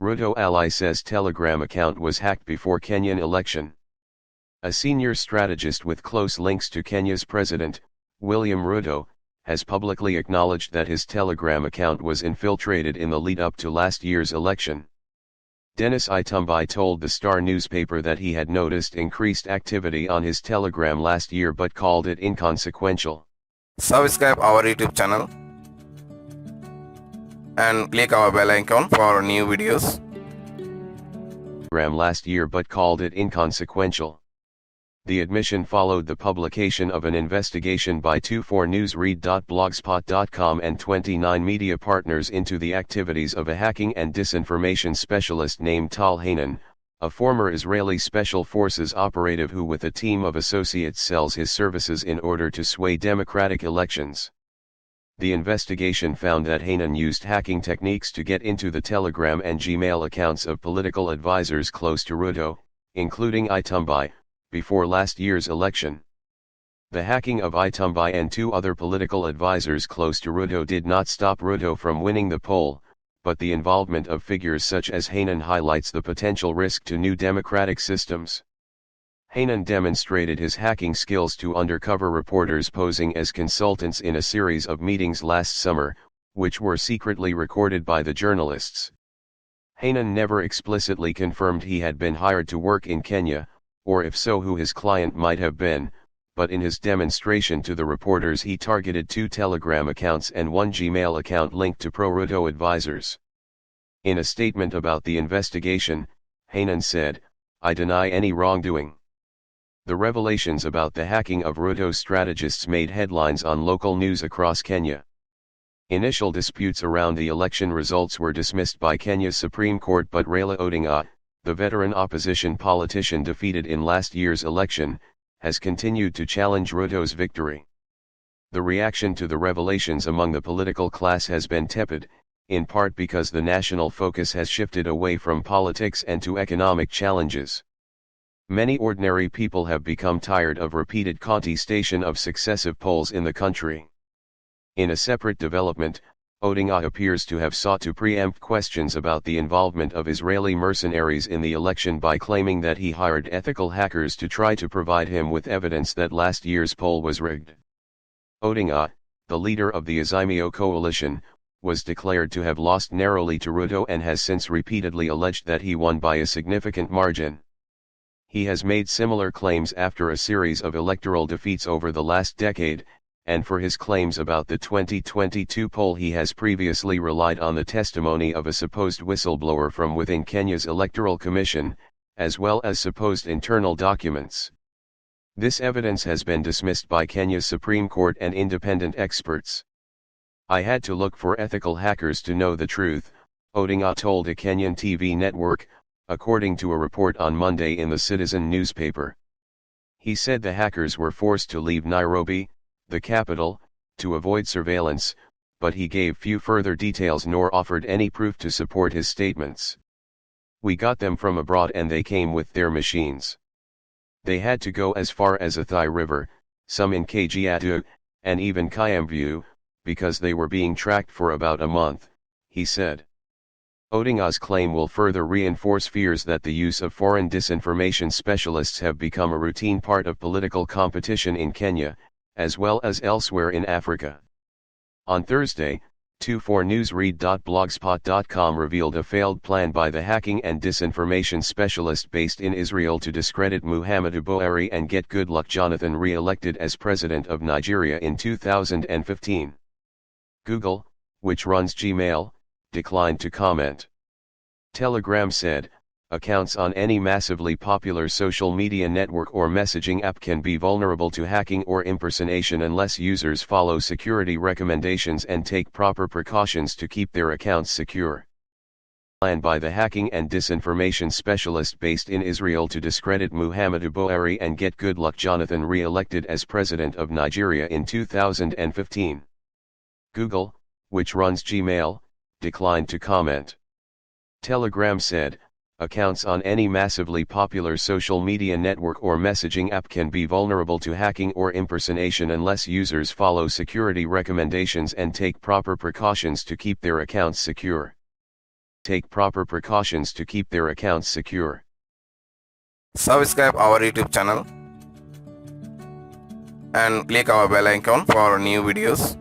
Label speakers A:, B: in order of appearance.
A: Ruto ally says Telegram account was hacked before Kenyan election. A senior strategist with close links to Kenya's president, William Ruto, has publicly acknowledged that his Telegram account was infiltrated in the lead-up to last year's election. Dennis Itumbi told the Star newspaper that he had noticed increased activity on his Telegram last year but called it inconsequential.
B: Subscribe our YouTube channel and click our bell icon for new videos.
A: Last year but called it inconsequential. The admission followed the publication of an investigation by 24newsread.blogspot.com and 29 media partners into the activities of a hacking and disinformation specialist named Tal Hanan, a former Israeli Special Forces operative who with a team of associates sells his services in order to sway democratic elections. The investigation found that Hanan used hacking techniques to get into the Telegram and Gmail accounts of political advisors close to Ruto, including Itumbi, before last year's election. The hacking of Itumbi and two other political advisors close to Ruto did not stop Ruto from winning the poll, but the involvement of figures such as Hanan highlights the potential risk to new democratic systems. Hanan demonstrated his hacking skills to undercover reporters posing as consultants in a series of meetings last summer, which were secretly recorded by the journalists. Hanan never explicitly confirmed he had been hired to work in Kenya, or if so who his client might have been, but in his demonstration to the reporters he targeted 2 Telegram accounts and 1 Gmail account linked to pro-Ruto advisors. In a statement about the investigation, Hanan said, "I deny any wrongdoing." The revelations about the hacking of Ruto's strategists made headlines on local news across Kenya. Initial disputes around the election results were dismissed by Kenya's Supreme Court, but Raila Odinga, the veteran opposition politician defeated in last year's election, has continued to challenge Ruto's victory. The reaction to the revelations among the political class has been tepid, in part because the national focus has shifted away from politics and to economic challenges. Many ordinary people have become tired of repeated contestation of successive polls in the country. In a separate development, Odinga appears to have sought to preempt questions about the involvement of Israeli mercenaries in the election by claiming that he hired ethical hackers to try to provide him with evidence that last year's poll was rigged. Odinga, the leader of the Azimio coalition, was declared to have lost narrowly to Ruto and has since repeatedly alleged that he won by a significant margin. He has made similar claims after a series of electoral defeats over the last decade, and for his claims about the 2022 poll he has previously relied on the testimony of a supposed whistleblower from within Kenya's Electoral Commission, as well as supposed internal documents. This evidence has been dismissed by Kenya's Supreme Court and independent experts. "I had to look for ethical hackers to know the truth," Odinga told a Kenyan TV network, according to a report on Monday in the Citizen newspaper. He said the hackers were forced to leave Nairobi, the capital, to avoid surveillance, but he gave few further details nor offered any proof to support his statements. "We got them from abroad and they came with their machines. They had to go as far as Athi River, some in Kajiado, and even Kiambu, because they were being tracked for about a month," he said. Odinga's claim will further reinforce fears that the use of foreign disinformation specialists have become a routine part of political competition in Kenya, as well as elsewhere in Africa. On Thursday, 24newsread.blogspot.com revealed a failed plan by the hacking and disinformation specialist based in Israel to discredit Muhammadu Buhari and get Goodluck Jonathan re-elected as president of Nigeria in 2015. Google, which runs Gmail, declined to comment. Telegram said, "Accounts on any massively popular social media network or messaging app can be vulnerable to hacking or impersonation unless users follow security recommendations and take proper precautions to keep their accounts secure." Plan by the hacking and disinformation specialist based in Israel to discredit Muhammadu Buhari and get Goodluck Jonathan re-elected as president of Nigeria in 2015. Google, which runs Gmail, declined to comment. Telegram said, "Accounts on any massively popular social media network or messaging app can be vulnerable to hacking or impersonation unless users follow security recommendations and take proper precautions to keep their accounts secure." take proper precautions to keep their accounts secure.
B: Subscribe our YouTube channel and click our bell icon for new videos.